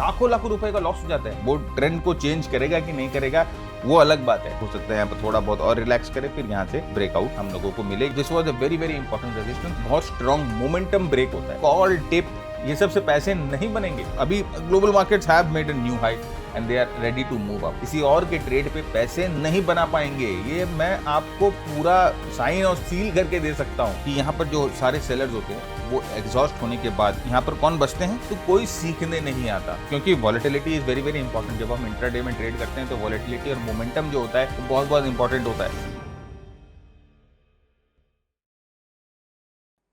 लाखों लाखों रुपए का लॉस हो जाता है। वो ट्रेंड को चेंज करेगा कि नहीं करेगा वो अलग बात है। हो सकता है यहाँ पर थोड़ा बहुत और रिलैक्स करे, फिर यहाँ से ब्रेकआउट हम लोगों को मिले। This was a very very important resistance, बहुत स्ट्रॉन्ग मोमेंटम ब्रेक होता है। कॉल टिप ये सब से पैसे नहीं बनेंगे। अभी global markets have made a new high and they are ready to move up. किसी और के ट्रेड पे पैसे नहीं बना पाएंगे, ये मैं आपको पूरा साइन और सील करके दे सकता हूँ कि यहाँ पर जो सारे सेलर्स होते हैं वो एग्जॉस्ट होने के बाद यहाँ पर कौन बचते हैं, तो कोई सीखने नहीं आता। क्योंकि volatility is very very important. जब हम इंट्राडे में ट्रेड करते हैं तो वॉलेटिलिटी और मोमेंटम जो होता है वो बहुत बहुत इंपॉर्टेंट होता है।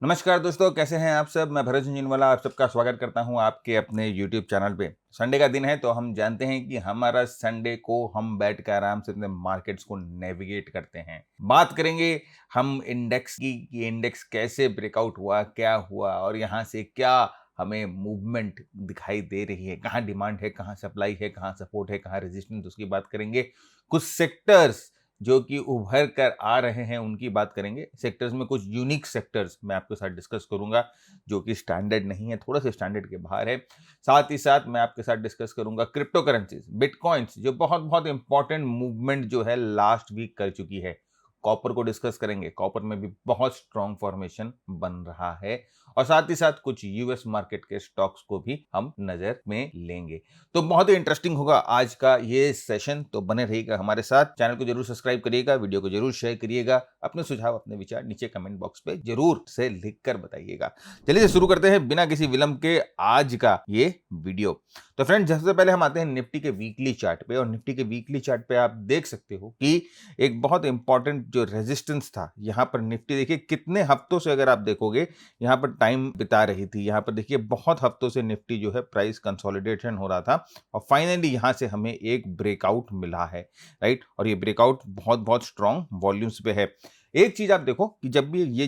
नमस्कार दोस्तों, कैसे हैं आप सब। मैं भरत झुंझुनवाला आप सबका स्वागत करता हूं आपके अपने YouTube चैनल पे। संडे का दिन है तो हम जानते हैं कि हमारा संडे को हम बैठ कर आराम से अपने मार्केट्स को नेविगेट करते हैं। बात करेंगे हम इंडेक्स की कि इंडेक्स कैसे ब्रेकआउट हुआ, क्या हुआ और यहाँ से क्या हमें मूवमेंट दिखाई दे रही है, कहाँ डिमांड है, कहाँ सप्लाई है, कहाँ सपोर्ट है, कहाँ रेजिस्टेंस, उसकी बात करेंगे। कुछ सेक्टर्स जो कि उभर कर आ रहे हैं उनकी बात करेंगे। सेक्टर्स में कुछ यूनिक सेक्टर्स मैं आपके साथ डिस्कस करूंगा जो कि स्टैंडर्ड नहीं है, थोड़ा सा स्टैंडर्ड के बाहर है। साथ ही साथ मैं आपके साथ डिस्कस करूंगा क्रिप्टो करेंसीज, बिटकॉइंस, जो बहुत बहुत इंपॉर्टेंट मूवमेंट जो है लास्ट वीक कर चुकी है। कॉपर को डिस्कस करेंगे, कॉपर में भी बहुत स्ट्रॉन्ग फॉर्मेशन बन रहा है। और साथ ही साथ कुछ यूएस मार्केट के स्टॉक्स को भी हम नजर में लेंगे। तो बहुत ही इंटरेस्टिंग होगा आज का ये सेशन, तो बने रहिएगा हमारे साथ। चैनल को जरूर सब्सक्राइब करिएगा, वीडियो को जरूर शेयर करिएगा, अपने सुझाव अपने विचार नीचे कमेंट बॉक्स पे जरूर से लिख कर बताइएगा। चलिए शुरू करते हैं बिना किसी विलंब के आज का ये वीडियो। तो फ्रेंड्स, सबसे पहले हम आते हैं निफ्टी के वीकली चार्ट पे। और निफ्टी के वीकली चार्ट पे आप देख सकते हो कि एक बहुत इंपॉर्टेंट जो रेजिस्टेंस था, यहाँ पर निफ्टी देखिए कितने हफ्तों से अगर आप देखोगे यहाँ पर टाइम बिता रही थी। यहाँ पर देखिए बहुत हफ्तों से निफ्टी जो है प्राइस कंसोलिडेशन हो रहा था और फाइनली यहाँ से हमें एक ब्रेकआउट मिला है, राइट। और ये ब्रेकआउट बहुत बहुत स्ट्रॉन्ग वॉल्यूम्स पे है। एक चीज आप देखो कि जब भी ये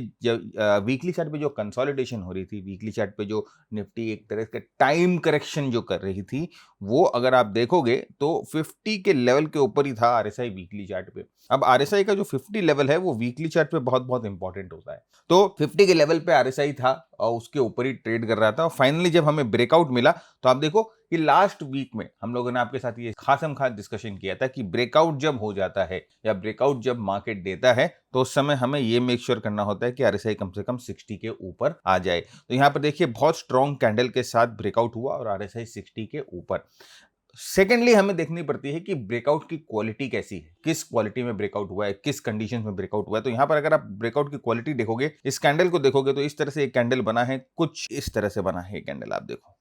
वीकली चार्ट पे जो कंसोलिडेशन हो रही थी, वीकली चार्ट पे जो निफ्टी एक तरह का टाइम करेक्शन जो कर रही थी, वो अगर आप देखोगे तो 50 के लेवल के ऊपर ही था आरएसआई वीकली चार्ट पे। अब आरएसआई का जो 50 लेवल है वो वीकली चार्ट पे बहुत बहुत इंपॉर्टेंट होता है। तो 50 के लेवल पे आरएसआई था और उसके ऊपर ही ट्रेड कर रहा था। और फाइनली जब हमें ब्रेकआउट मिला तो आप देखो कि लास्ट वीक में हम लोगों ने आपके साथ ये खासम खास डिस्कशन किया था कि ब्रेकआउट जब हो जाता है या ब्रेकआउट जब मार्केट देता है तो उस समय हमें ये मेक श्योर करना होता है कि आरएसआई कम से कम 60 के ऊपर आ जाए। तो यहाँ पर देखिए बहुत स्ट्रॉन्ग कैंडल के साथ ब्रेकआउट हुआ और आरएसआई 60 के ऊपर। सेकेंडली हमें देखनी पड़ती है कि ब्रेकआउट की क्वालिटी कैसी है, किस क्वालिटी में ब्रेकआउट हुआ है, किस कंडीशन में ब्रेकआउट हुआ है। तो यहां पर अगर आप ब्रेकआउट की क्वालिटी देखोगे, इस कैंडल को देखोगे तो इस तरह से एक कैंडल बना है, कुछ इस तरह से बना है कैंडल, आप देखो।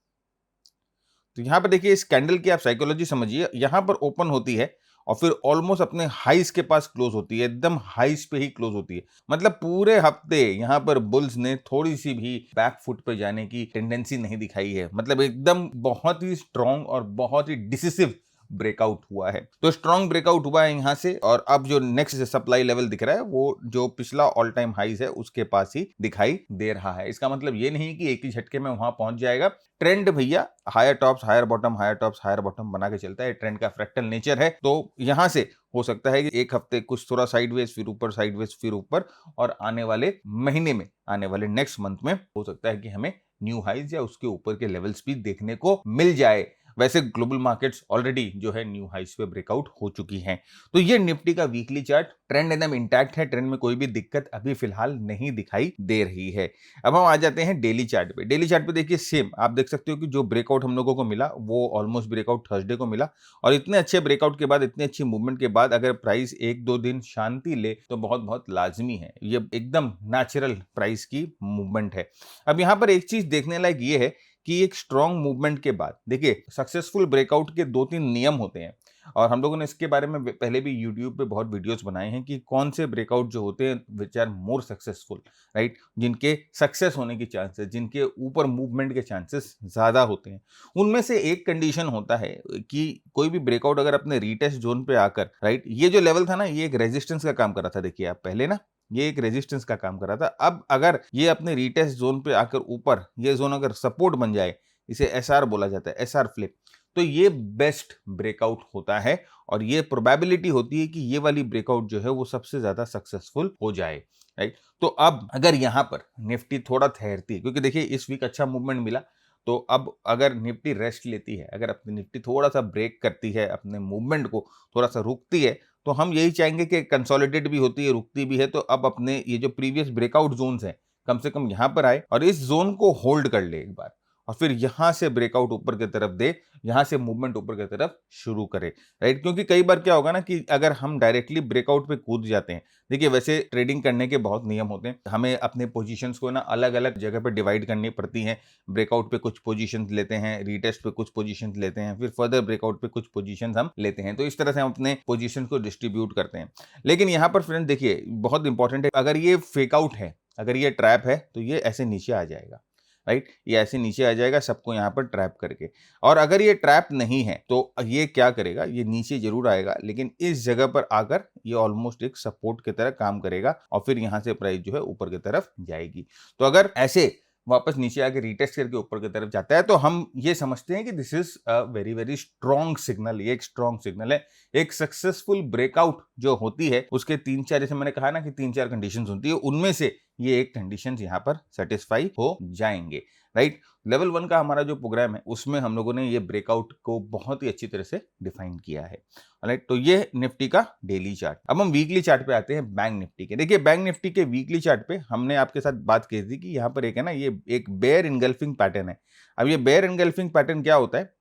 तो यहां पर देखिए इस कैंडल की आप साइकोलॉजी समझिए। यहां पर ओपन होती है और फिर ऑलमोस्ट अपने हाइस के पास क्लोज होती है, एकदम हाइस पे ही क्लोज होती है। मतलब पूरे हफ्ते यहां पर बुल्स ने थोड़ी सी भी बैक फुट पे जाने की टेंडेंसी नहीं दिखाई है। मतलब एकदम बहुत ही स्ट्रॉन्ग और बहुत ही डिसिसिव ब्रेकआउट हुआ है। तो स्ट्रॉन्ग ब्रेकआउट हुआ है यहां से। और अब जो नेक्स्ट सप्लाई लेवल दिख रहा है वो जो पिछला ऑल टाइम हाइज है उसके पास ही दिखाई दे रहा है। इसका मतलब ये नहीं कि एक ही झटके में वहां पहुंच जाएगा। ट्रेंड भैया higher tops higher bottom, higher tops higher bottom बना के चलता है। ट्रेंड का फ्रैक्टल नेचर है। तो यहां से हो सकता है कि एक हफ्ते कुछ थोड़ा साइडवेज, फिर ऊपर, साइडवेज, फिर ऊपर, और आने वाले महीने में, आने वाले नेक्स्ट मंथ में हो सकता है कि हमें न्यू हाइज या उसके ऊपर के लेवल्स भी देखने को मिल जाए। वैसे ग्लोबल मार्केट्स ऑलरेडी जो है न्यू हाइस पे ब्रेकआउट हो चुकी हैं। तो ये निफ्टी का वीकली चार्ट, ट्रेंड एकदम इंटैक्ट है, ट्रेंड में कोई भी दिक्कत अभी फिलहाल नहीं दिखाई दे रही है। अब हम आ जाते हैं डेली चार्ट पे। डेली चार्ट पे देखिए सेम आप देख सकते हो कि जो ब्रेकआउट हम लोगों को मिला वो ऑलमोस्ट ब्रेकआउट थर्सडे को मिला। और इतने अच्छे ब्रेकआउट के बाद, इतनी अच्छी मूवमेंट के बाद अगर प्राइस एक दो दिन शांति ले तो बहुत बहुत लाजमी है, ये एकदम नेचुरल प्राइस की मूवमेंट है। अब यहां पर एक चीज देखने लायक ये है कि एक स्ट्रॉन्ग मूवमेंट के बाद देखिए सक्सेसफुल ब्रेकआउट के 2-3 नियम होते हैं। और हम लोगों ने इसके बारे में पहले भी YouTube पे बहुत वीडियोस बनाए हैं कि कौन से ब्रेकआउट जो होते हैं which are more successful, right, जिनके सक्सेस होने की चांसेस, जिनके ऊपर मूवमेंट के चांसेस ज्यादा होते हैं। उनमें से एक कंडीशन होता है कि कोई भी ब्रेकआउट अगर अपने रीटेस्ट जोन पे आकर, राइट, ये जो लेवल था ना ये एक रेजिस्टेंस का काम कर रहा था। देखिए आप पहले ना ये एक रेजिस्टेंस का काम कर रहा था। अब अगर ये अपने रीटेस्ट जोन पे आकर ऊपर, ये जोन अगर सपोर्ट बन जाए, इसे एसआर बोला जाता है, एसआर फ्लिप, तो ये बेस्ट ब्रेकआउट होता है। और ये प्रोबेबिलिटी होती है कि ये वाली ब्रेकआउट जो है वो सबसे ज्यादा सक्सेसफुल हो जाए, राइट। तो अब अगर यहां पर निफ्टी थोड़ा ठहरती है, क्योंकि देखिए इस वीक अच्छा मूवमेंट मिला, तो अब अगर निफ्टी रेस्ट लेती है, अगर अपनी निफ्टी थोड़ा-सा ब्रेक करती है, अपने मूवमेंट को थोड़ा-सा रोकती है, तो हम यही चाहेंगे कि कंसोलिडेट भी होती है, रुकती भी है, तो अब अपने ये जो प्रीवियस ब्रेकआउट ज़ोन्स हैं, कम से कम यहाँ पर आए और इस ज़ोन को होल्ड कर ले एक बार और फिर यहाँ से ब्रेकआउट ऊपर की तरफ दे, यहाँ से मूवमेंट ऊपर की तरफ शुरू करे, राइट? क्योंकि कई बार क्या होगा ना कि अगर हम डायरेक्टली ब्रेकआउट पे कूद जाते हैं, देखिए वैसे ट्रेडिंग करने के बहुत नियम होते हैं, हमें अपने पोजीशंस को ना अलग-अलग जगह पे डिवाइड करनी पड़ती हैं। ब्रेकआउट पे कुछ पोजीशंस लेते हैं, रीटेस्ट पे कुछ पोजीशंस लेते हैं, फिर फर्दर ब्रेकआउट पे कुछ पोजीशंस हम लेते हैं। तो इस तरह से हम अपने पोजीशंस को डिस्ट्रीब्यूट करते हैं। लेकिन यहाँ पर फ्रेंड देखिए बहुत इंपॉर्टेंट है, अगर ये फेक आउट है, अगर ये ट्रैप है, तो ये ऐसे नीचे आ जाएगा, राइट? ये ऐसे नीचे आ जाएगा सबको यहाँ पर ट्रैप करके। और अगर ये ट्रैप नहीं है तो ये क्या करेगा, ये नीचे जरूर आएगा लेकिन इस जगह पर आकर ये ऑलमोस्ट एक सपोर्ट की तरह काम करेगा और फिर यहाँ से प्राइस जो है ऊपर की तरफ जाएगी। तो अगर ऐसे वापस नीचे आके रीटेस्ट करके ऊपर की तरफ जाता है तो हम ये समझते हैं कि this is a very very strong signal. ये एक स्ट्रॉन्ग सिग्नल है। एक सक्सेसफुल ब्रेकआउट जो होती है उसके 3-4, जैसे मैंने कहा ना कि 3-4 कंडीशंस होती है, उनमें से ये एक कंडीशंस यहाँ पर सेटिस्फाई हो जाएंगे, राइट? लेवल 1 का हमारा जो प्रोग्राम है उसमें हम लोगों ने ये ब्रेकआउट को बहुत ही अच्छी तरह से डिफाइन किया है, राइट? तो ये निफ्टी का डेली चार्ट। अब हम वीकली चार्ट पे आते हैं बैंक निफ्टी के। देखिए बैंक निफ्टी के वीकली चार्ट पे हमने आपके साथ बात की थी कि यहाँ पर एक है ना, ये एक बेयर इनगल्फिंग पैटर्न है। अब ये बेयर इनगल्फिंग पैटर्न क्या होता है,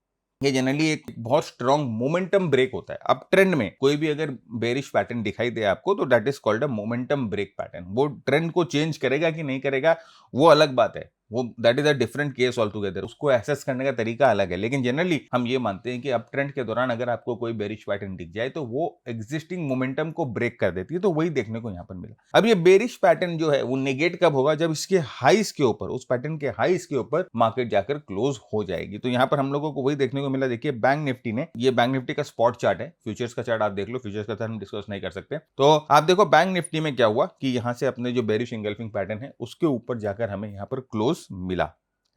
ये जनरली एक बहुत स्ट्रॉन्ग मोमेंटम ब्रेक होता है। अब ट्रेंड में कोई भी अगर बेरिश पैटर्न दिखाई दे आपको तो that is called a momentum break pattern. वो ट्रेंड को चेंज करेगा कि नहीं करेगा वो अलग बात है, वो that is a different case all together. उसको एसेस करने का तरीका अलग है, लेकिन जनरली हम ये मानते हैं कि अप ट्रेंड के दौरान अगर आपको कोई बेरिश पैटर्न दिख जाए तो वो एग्जिस्टिंग मोमेंटम को ब्रेक कर देती है। तो वही देखने को यहाँ पर मिला। अब ये बेरिश पैटर्न जो है वो नेगेट कब होगा, जब इसके हाईस के ऊपर, उस पैटर्न के हाईस के ऊपर मार्केट जाकर क्लोज हो जाएगी। तो यहाँ पर हम लोगों को वही देखने को मिला। देखिए बैंक निफ्टी ने, ये बैंक निफ्टी का स्पॉट चार्ट है, फ्यूचर्स का चार्ट आप देख लो, फ्यूचर्स का चार्ट हम डिस्कस नहीं कर सकते। तो आप देखो बैंक निफ्टी में क्या हुआ कि यहाँ से अपने जो बेरिश इंगल्फिंग पैटर्न है उसके ऊपर जाकर हमें यहाँ पर क्लोज मिला,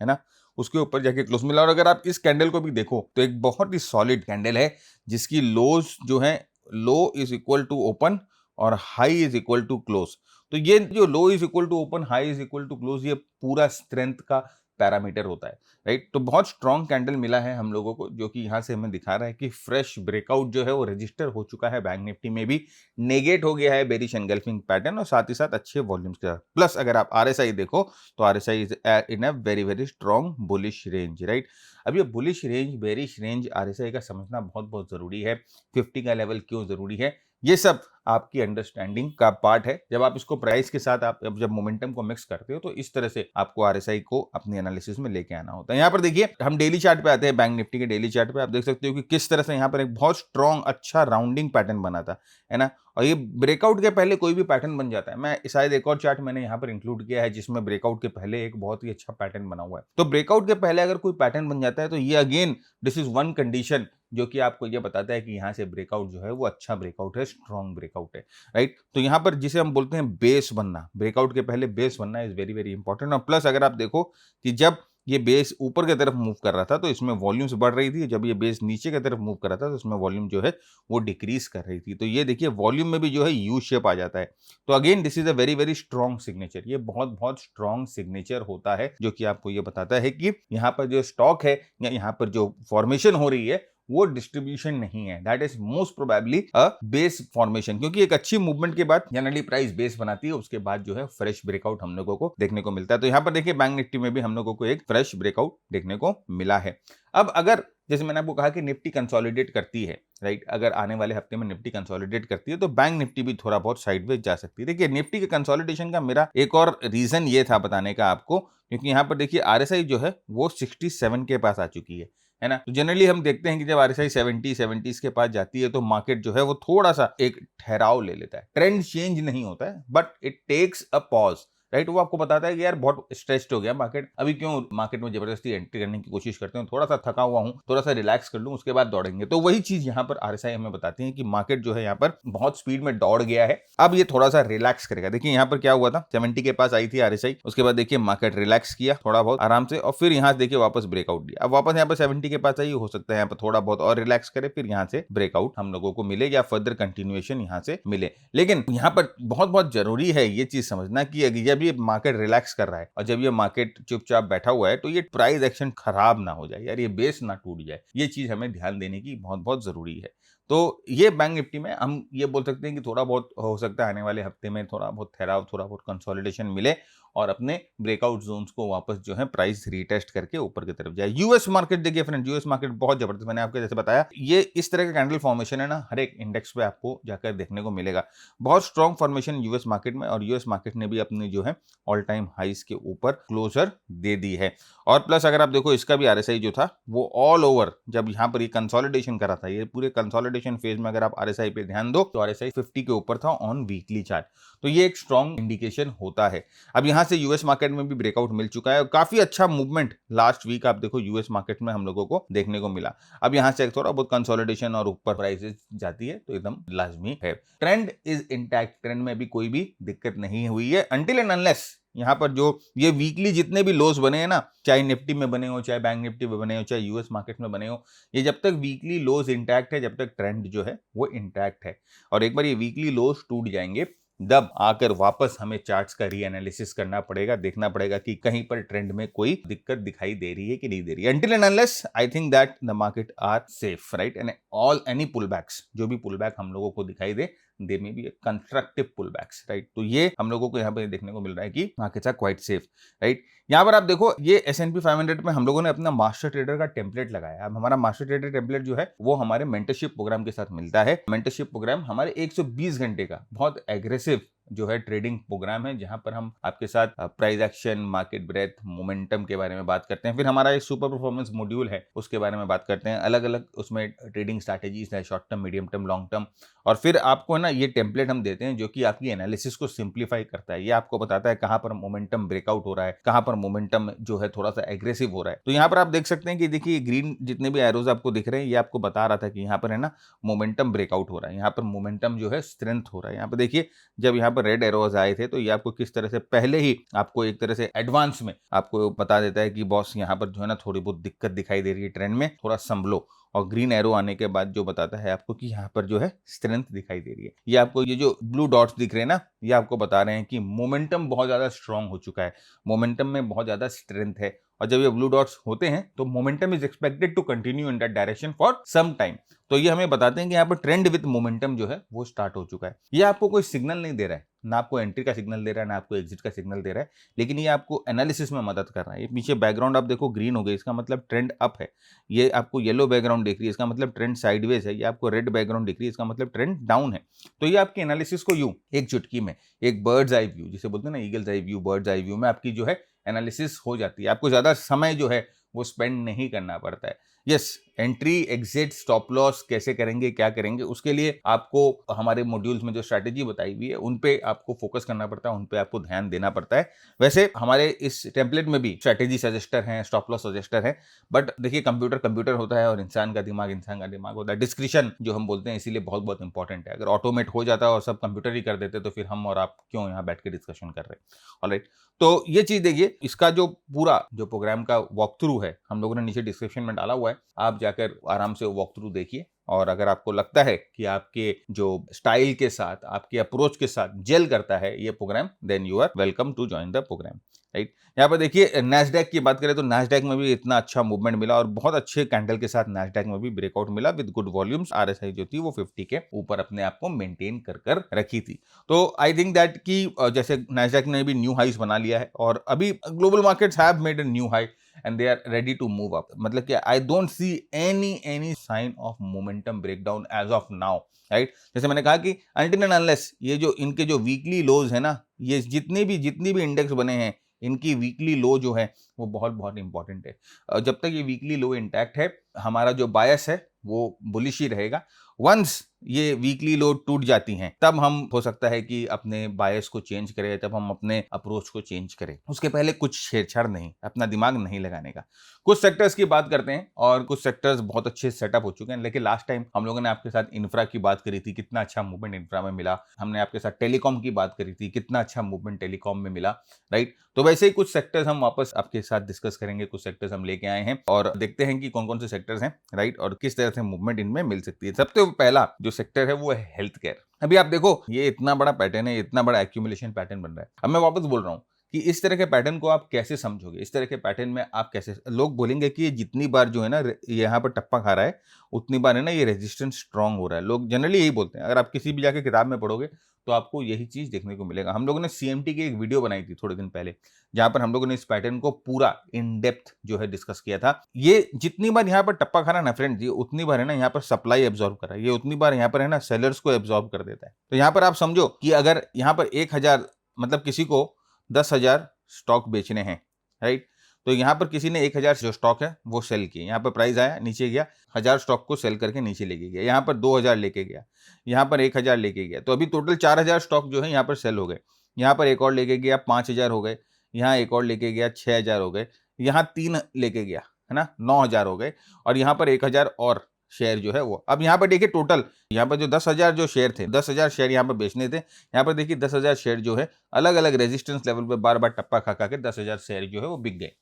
है ना? उसके ऊपर जाके क्लोज मिला। और अगर आप इस कैंडल को भी देखो तो एक बहुत ही सॉलिड कैंडल है जिसकी लोज जो है, low is equal to open और high is equal to close. तो ये जो low is equal to open, high is equal to close, ये पूरा स्ट्रेंथ का पैरामीटर होता है, राइट? तो बहुत स्ट्रॉन्ग कैंडल मिला है हम लोगों को, जो कि यहाँ से हमें दिखा रहा है कि फ्रेश ब्रेकआउट जो है वो रजिस्टर हो चुका है बैंक निफ्टी में भी, नेगेट हो गया है बेरिश एनगल्फिंग पैटर्न और साथ ही साथ अच्छे वॉल्यूम्स के साथ। प्लस अगर आप आरएसआई देखो तो RSI is in a very very strong bullish range, right? अब ये bullish range, bearish range RSI का समझना बहुत बहुत जरूरी है। 50 का लेवल क्यों जरूरी है, ये सब आपकी अंडरस्टैंडिंग का पार्ट है। जब आप इसको प्राइस के साथ आप जब मोमेंटम को मिक्स करते हो तो इस तरह से आपको आरएसआई को अपनी एनालिसिस में लेके आना होता है। यहाँ पर देखिए हम डेली चार्ट पे आते हैं, बैंक निफ्टी के डेली चार्ट पे आप देख सकते हो कि किस तरह से यहाँ पर एक बहुत स्ट्रॉन्ग अच्छा राउंडिंग पैटर्न बना था, है ना? और ये ब्रेकआउट के पहले कोई भी पैटर्न बन जाता है। मैं शायद एक और चार्ट मैंने यहाँ पर इंक्लूड किया है जिसमें ब्रेकआउट के पहले एक बहुत ही अच्छा पैटर्न बना हुआ है। तो ब्रेकआउट के पहले अगर कोई पैटर्न बन जाता है तो ये again this is one condition जो कि आपको ये बताता है कि यहाँ से ब्रेकआउट जो है वो अच्छा ब्रेकआउट है, स्ट्रॉन्ग ब्रेकआउट है, राइट? तो यहाँ पर जिसे हम बोलते हैं बेस बनना, ब्रेकआउट के पहले बेस बनना इज वेरी वेरी इंपॉर्टेंट। और प्लस अगर आप देखो कि जब ये बेस ऊपर की तरफ मूव कर रहा था तो इसमें वॉल्यूम्स बढ़ रही थी, जब ये बेस नीचे की तरफ मूव कर रहा था तो इसमें वॉल्यूम जो है वो डिक्रीज कर रही थी। तो ये देखिए वॉल्यूम में भी जो है यू शेप आ जाता है। तो again this is a very very strong signature. ये बहुत बहुत स्ट्रॉन्ग सिग्नेचर होता है जो कि आपको ये बताता है कि यहाँ पर जो स्टॉक है या यहाँ पर जो फॉर्मेशन हो रही है वो डिस्ट्रीब्यूशन नहीं है, that is most probably a base formation. क्योंकि एक अच्छी मूवमेंट के बाद जनरली प्राइस बेस बनाती है, उसके बाद जो है फ्रेश ब्रेकआउट हम लोगों को देखने को मिलता है। तो यहाँ पर देखिए बैंक निफ्टी में भी हम लोगों को एक फ्रेश ब्रेकआउट देखने को मिला है। अब अगर जैसे मैंने आपको कहा कि निफ्टी कंसोलिडेट करती है, राइट? अगर आने वाले हफ्ते में निफ्टी कंसोलिडेट करती है तो बैंक निफ्टी भी थोड़ा बहुत साइडवेज जा सकती है। देखिए निफ्टी के कंसोलिडेशन का मेरा एक और रीजन ये था बताने का आपको, क्योंकि यहाँ पर देखिए आरएसआई जो है वो 67 के पास आ चुकी है ना? तो जनरली हम देखते हैं कि जब आरएसआई 70 के पास जाती है तो मार्केट जो है वो थोड़ा सा एक ठहराव ले लेता है। ट्रेंड चेंज नहीं होता है but it takes a pause, right? वो आपको बताता है कि यार बहुत स्ट्रेस्ड हो गया मार्केट, अभी क्यों मार्केट में जबरदस्ती एंट्री करने की कोशिश करते हैं, थोड़ा सा थका हुआ हूं, थोड़ा सा रिलैक्स कर लूं, उसके बाद दौड़ेंगे। तो वही चीज यहाँ पर आरएसआई हमें बताती है कि मार्केट जो है यहाँ पर बहुत स्पीड में दौड़ गया है, अब ये थोड़ा सा रिलैक्स करेगा। देखिए यहाँ पर क्या हुआ था, 70 के पास आई थी आरएसआई, उसके बाद देखिए मार्केट रिलैक्स किया थोड़ा बहुत आराम से और फिर यहाँ देखिए वापस ब्रेकआउट दिया। अब वापस यहाँ पर 70 के पास आई, हो सकता है यहाँ पर थोड़ा बहुत और रिलैक्स करे, फिर यहाँ से ब्रेकआउट हम लोगों को मिले या फर्दर कंटिन्यूएशन यहाँ से मिले। लेकिन यहाँ पर बहुत बहुत जरूरी है ये चीज समझना कि जब जब ये मार्केट रिलैक्स कर रहा है और जब ये मार्केट चुपचाप बैठा हुआ है तो ये प्राइस एक्शन खराब ना हो जाए यार, ये बेस ना टूट जाए, ये चीज हमें ध्यान देने की बहुत बहुत जरूरी है। तो ये बैंक निफ्टी में हम ये बोल सकते हैं कि थोड़ा बहुत हो सकता है आने वाले हफ्ते में थोड़ा बहुत ठहराव, थोड़ा बहुत कंसोलिडेशन मिले और अपने ब्रेकआउट जोन्स को वापस जो है प्राइस रीटेस्ट करके ऊपर की तरफ जाए। यूएस मार्केट देखिए फ्रेंड, यूएस मार्केट बहुत जबरदस्त, मैंने आपको जैसे बताया ये इस तरह का कैंडल फॉर्मेशन है ना, हर एक इंडेक्स पे आपको जाकर देखने को मिलेगा। बहुत स्ट्रॉन्ग फॉर्मेशन यूएस मार्केट में, और यूएस मार्केट ने भी अपनी जो है ऑल टाइम हाइस के ऊपर क्लोजर दे दी है। और प्लस अगर आप देखो इसका भी आरएसआई जो था वो ऑल ओवर जब यहाँ पर ये कंसोलिडेशन करा था, ये पूरे कंसोलिडेशन फेज में अगर आप आरएसआई पे ध्यान दो तो आरएसआई 50 के ऊपर था ऑन वीकली चार्ट, तो ये एक स्ट्रॉन्ग इंडिकेशन होता है। अब यहाँ से यूएस मार्केट में भी ब्रेकआउट मिल चुका है और काफी अच्छा मूवमेंट लास्ट वीक आप देखो यूएस मार्केट में हम लोगों को देखने को मिला। अब यहाँ से थोड़ा बहुत कंसोलिडेशन और ऊपर प्राइसेस जाती है तो एकदम लाजमी है। ट्रेंड इज इंटैक्ट, ट्रेंड में भी कोई भी दिक्कत नहीं हुई है अनटिल एंड अनलेस यहाँ पर जो ये वीकली जितने भी लोस बने हैं ना, चाहे निफ्टी में बने हो, चाहे बैंक निफ्टी में बने हो, चाहे यूएस मार्केट में बने हो, ये जब तक वीकली लोस इंटैक्ट है, जब तक ट्रेंड जो है वो इंटैक्ट है। और एक बार ये वीकली लोस टूट जाएंगे तब आकर वापस हमें चार्ट्स का रीएनालिसिस करना पड़ेगा, देखना पड़ेगा कि कहीं पर ट्रेंड में कोई दिक्कत दिखाई दे रही है कि नहीं दे रही है। Until and unless I think that the market are safe, right? And all any pullbacks, जो भी पुलबैक हम लोगों को दिखाई दे, दे में भी कंस्ट्रक्टिव पुलबैक्स, राइट? तो ये हम लोगों को यहाँ पर देखने को मिल रहा है कि markets are quite safe, right? यहाँ पर आप देखो ये S&P 500 में हम लोगों ने अपना मास्टर ट्रेडर का टेम्पलेट लगाया। अब हमारा मास्टर ट्रेडर टेम्पलेट जो है वो हमारे मेंटरशिप प्रोग्राम के साथ मिलता है। मेंटरशिप प्रोग्राम हमारे 120 घंटे का बहुत एग्रेसिव जो है ट्रेडिंग प्रोग्राम है, जहां पर हम आपके साथ price action, market breadth, momentum के बारे में बात करते हैं। फिर हमारा एक सुपर परफॉर्मेंस मॉड्यूल है, उसके बारे में बात करते हैं। अलग अलग उसमें ट्रेडिंग स्ट्रैटेजीज है, short term, medium term, long term. और फिर आपको है ना ये टेम्पलेट हम देते हैं जो कि आपकी एनालिसिस को सिंप्लीफाई करता है। ये आपको बताता है कहां पर मोमेंटम ब्रेकआउट हो रहा है, कहां पर मोमेंटम जो है थोड़ा सा एग्रेसिव हो रहा है। तो यहाँ पर आप देख सकते हैं कि देखिए ग्रीन जितने भी एरोज आपको दिख रहे हैं, ये आपको बता रहा था कि यहाँ पर है ना मोमेंटम ब्रेकआउट हो रहा है, यहाँ पर मोमेंटम जो है स्ट्रेंथ हो रहा है। यहाँ पर देखिए जब यहाँ पर रेड एरोज आए थे तो ये आपको किस तरह से पहले ही आपको एक तरह से एडवांस में आपको बता देता है कि बॉस यहाँ पर जो है ना थोड़ी बहुत दिक्कत दिखाई दे रही है ट्रेंड में, थोड़ा संभलो। और ग्रीन एरो आने के बाद जो बताता है आपको कि यहाँ पर जो है स्ट्रेंथ दिखाई दे रही है। ये आपको ये जो ब्लू डॉट्स दिख रहे हैं ना, ये आपको बता रहे हैं कि मोमेंटम बहुत ज्यादा स्ट्रांग हो चुका है, मोमेंटम में बहुत ज्यादा स्ट्रेंथ है। और जब ये ब्लू डॉट्स होते हैं तो momentum is expected to continue in that direction for some time. तो ये हमें बताते हैं कि यहाँ पर ट्रेंड विद मोमेंटम जो है वो स्टार्ट हो चुका है। ये आपको कोई सिग्नल नहीं दे रहा है, ना आपको एंट्री का सिग्नल दे रहा है, ना आपको एग्जिट का सिग्नल दे रहा है, लेकिन ये आपको एनालिसिस में मदद कर रहा है। ये पीछे बैकग्राउंड आप देखो ग्रीन हो गई, इसका मतलब ट्रेंड अप है। ये आपको येलो बैकग्राउंड दिख रही है, इसका मतलब ट्रेंड साइडवेज है। ये आपको रेड बैकग्राउंड दिख रही है, इसका मतलब ट्रेंड डाउन है। तो ये आपकी एनालिसिस को यूं एक चुटकी में, एक बर्ड्स आई व्यू जिसे बोलते हैं ना, eagles eye view, birds eye view में आपकी जो है एनालिसिस हो जाती है। आपको ज्यादा समय जो है वो स्पेंड नहीं करना पड़ता है। Yes, entry, exit, stop loss कैसे करेंगे, क्या करेंगे, उसके लिए आपको हमारे मॉड्यूल्स में जो स्ट्रैटेजी बताई हुई है उन पे आपको फोकस करना पड़ता है, उन पे आपको ध्यान देना पड़ता है। वैसे हमारे इस टेम्पलेट में भी स्ट्रैटेजी सजेस्टर हैं, स्टॉप लॉस सजेस्टर है, बट देखिए कंप्यूटर कंप्यूटर होता है और इंसान का दिमाग होता है। डिस्क्रिप्शन जो हम बोलते हैं इसीलिए बहुत बहुत इंपॉर्टेंट है। अगर ऑटोमेट हो जाता और सब कंप्यूटर ही कर देते तो फिर हम और आप क्यों यहाँ बैठ के डिस्कशन कर रहे हैं। ऑलराइट, तो ये चीज देखिए, इसका जो पूरा जो प्रोग्राम का वॉक थ्रू है हम लोगों ने नीचे डिस्क्रिप्शन में डाला हुआ है, आप जाकर आराम से वॉक थ्रू देखिए। और अगर आपको लगता है कि आपके जो स्टाइल के साथ, आपके अप्रोच के साथ जेल करता है ये program, then you are welcome to join the program, right. यहाँ पर देखिए नैस्डैक की बात करें तो नैस्डैक में भी इतना अच्छा मूवमेंट मिला और बहुत अच्छे कैंडल के साथ नैस्डैक में भी ब्रेकआउट मिला विद गुड वॉल्यूम्स। आरएसआई जो थी वो 50 के ऊपर अपने आप को मेंटेन कर रखी थी। तो आई थिंक दैट कि जैसे नैस्डैक ने भी न्यू हाइस बना लिया है और अभी global markets have made a new high and they are ready to move up। मतलब कि I don't see any sign of momentum breakdown as of now, right? जैसे मैंने कहा कि until and unless ये जो इनके जो वीकली लोज है ना, ये जितनी भी इंडेक्स बने हैं, इनकी वीकली लो जो है वो बहुत बहुत इंपॉर्टेंट है। जब तक ये वीकली लो इंटैक्ट है, हमारा जो बायस है वो बुलिश ही रहेगा। वंस ये वीकली लो टूट जाती हैं तब हम हो सकता है कि अपने बायस को चेंज करें, तब हम अपने अप्रोच को चेंज करें। उसके पहले कुछ छेड़छाड़ नहीं, अपना दिमाग नहीं लगाने का। कुछ सेक्टर्स की बात करते हैं और कुछ सेक्टर्स बहुत अच्छे सेटअप हो चुके हैं। लेकिन लास्ट टाइम हम लोगों ने आपके साथ इंफ्रा की बात करी थी, कितना अच्छा मूवमेंट इंफ्रा में मिला। हमने आपके साथ टेलीकॉम की बात करी थी, कितना अच्छा मूवमेंट टेलीकॉम में मिला, राइट। तो वैसे ही कुछ सेक्टर्स हम वापस आपके साथ डिस्कस करेंगे, कुछ सेक्टर्स हम लेके आए हैं और देखते हैं कि कौन कौन से सेक्टर्स हैं, राइट, और किस तरह से मूवमेंट इनमें मिल सकती है। सबसे पहला जो सेक्टर है वो है हेल्थ केयर। अभी आप देखो ये इतना बड़ा पैटर्न है, इतना बड़ा एक्यूमुलेशन पैटर्न बन रहा है। अब मैं वापस बोल रहा हूँ, कि इस तरह के पैटर्न को आप कैसे समझोगे, इस तरह के पैटर्न में आप कैसे, लोग बोलेंगे कि ये जितनी बार जो है ना यहाँ पर टप्पा खा रहा है उतनी बार है ना ये रेजिस्टेंस स्ट्रांग हो रहा है, लोग जनरली यही बोलते हैं। अगर आप किसी भी जाके किताब में पढ़ोगे तो आपको यही चीज देखने को मिलेगा। हम लोगों ने सीएमटी की एक वीडियो बनाई थी थोड़े दिन पहले, जहां पर हम लोगों ने इस पैटर्न को पूरा इन डेप्थ जो है डिस्कस किया था। ये जितनी बार यहाँ पर टप्पा खा रहा है ना फ्रेंड्स, ये उतनी बार है ना यहाँ पर सप्लाई एब्जॉर्ब कर रहा है, ये उतनी बार यहाँ पर है ना सेलर्स को एब्जॉर्ब कर देता है। तो यहाँ पर आप समझो कि अगर यहाँ पर 1000 मतलब किसी को 10,000 स्टॉक बेचने हैं, राइट, तो यहाँ पर किसी ने 1000 जो स्टॉक है वो सेल किए, यहाँ पर प्राइस आया नीचे गया, 1000 स्टॉक को सेल करके नीचे लेके गया, यहाँ पर 2000 लेके गया, यहाँ पर 1000 लेके गया, तो अभी टोटल 4000 स्टॉक जो है यहाँ पर सेल हो गए। यहाँ पर एक और लेके गया 5000 हो गए, यहाँ एक और लेके गया 6000 हो गए, यहाँ 3 लेके गया है ना 9000 हो गए, और यहाँ पर 1000 और शेयर जो है वो। अब यहाँ पर देखिए टोटल यहाँ पर जो 10,000 जो शेयर थे, 10,000 शेयर यहाँ पर बेचने थे, यहाँ पर देखिए 10,000 शेयर जो है अलग अलग रेजिस्टेंस लेवल पे बार बार टप्पा खा खा के 10,000 शेयर जो है वो बिक गए,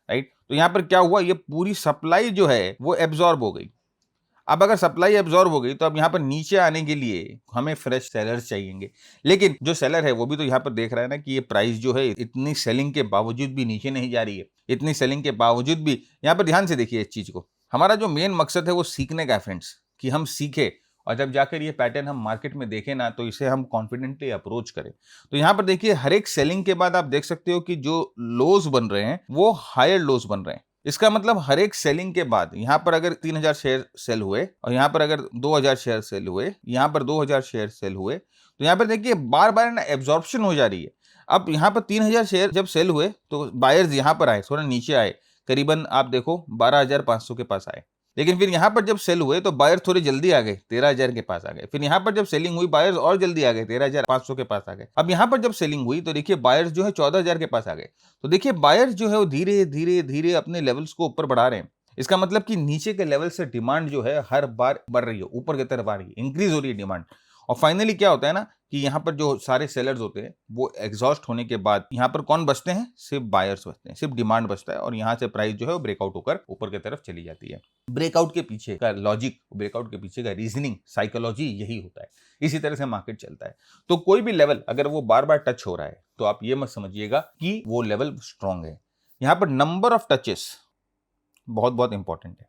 राइट। तो यहाँ पर क्या हुआ, ये पूरी सप्लाई जो है वो एब्जॉर्ब हो गई। अब अगर सप्लाई एब्जॉर्ब हो गई तो अब यहाँ पर नीचे आने के लिए हमें फ्रेश सेलर्स चाहिएंगे, लेकिन जो सेलर है वो भी तो यहाँ पर देख रहा है ना कि ये प्राइस जो है इतनी सेलिंग के बावजूद भी नीचे नहीं जा रही है, इतनी सेलिंग के बावजूद भी। यहाँ पर ध्यान से देखिए इस चीज को, हमारा जो मेन मकसद है वो सीखने का है फ्रेंड्स, कि हम सीखे और जब जाकर ये पैटर्न हम मार्केट में देखें ना तो इसे हम कॉन्फिडेंटली अप्रोच करें। तो यहाँ पर देखिए हर एक सेलिंग के बाद आप देख सकते हो कि जो लोज बन रहे हैं वो हायर लोज बन रहे हैं। इसका मतलब हर एक सेलिंग के बाद यहाँ पर अगर 3000 शेयर सेल हुए और यहाँ पर अगर 2000 शेयर सेल हुए, यहाँ पर 2000 शेयर सेल हुए, तो यहाँ पर देखिए बार बार ना एब्जॉर्प्शन हो जा रही है। अब यहाँ पर 3000 शेयर जब सेल हुए तो बायर्स यहाँ पर आए, थोड़ा नीचे आए, करीबन आप देखो 12,500 के पास आए, लेकिन फिर यहाँ पर जब सेल हुए तो बायर थोड़े जल्दी आ गए, 13,000 के पास आ गए। फिर यहाँ पर जब सेलिंग हुई बायर्स और जल्दी आ गए, 13,500 के पास आ गए। अब यहाँ पर जब सेलिंग हुई तो देखिए बायर्स जो है 14,000 के पास आ गए। तो देखिए बायर्स जो है वो धीरे धीरे धीरे अपने लेवल्स को ऊपर बढ़ा रहे हैं। इसका मतलब कि नीचे के लेवल से डिमांड जो है हर बार बढ़ रही है, ऊपर की तरफ आ रही है, इंक्रीज हो रही है डिमांड। और फाइनली क्या होता है ना कि यहाँ पर जो सारे सेलर्स होते हैं वो एग्जॉस्ट होने के बाद यहाँ पर कौन बचते हैं, सिर्फ बायर्स बचते हैं, सिर्फ डिमांड बचता है, और यहाँ से प्राइस जो है वो ब्रेकआउट होकर ऊपर की तरफ चली जाती है। ब्रेकआउट के पीछे का लॉजिक, ब्रेकआउट के पीछे का रीजनिंग, साइकोलॉजी यही होता है, इसी तरह से मार्केट चलता है। तो कोई भी लेवल अगर वो बार बार टच हो रहा है तो आप ये मत समझिएगा कि वो लेवल स्ट्रांग है। यहाँ पर नंबर ऑफ टचेस बहुत बहुत इंपॉर्टेंट है।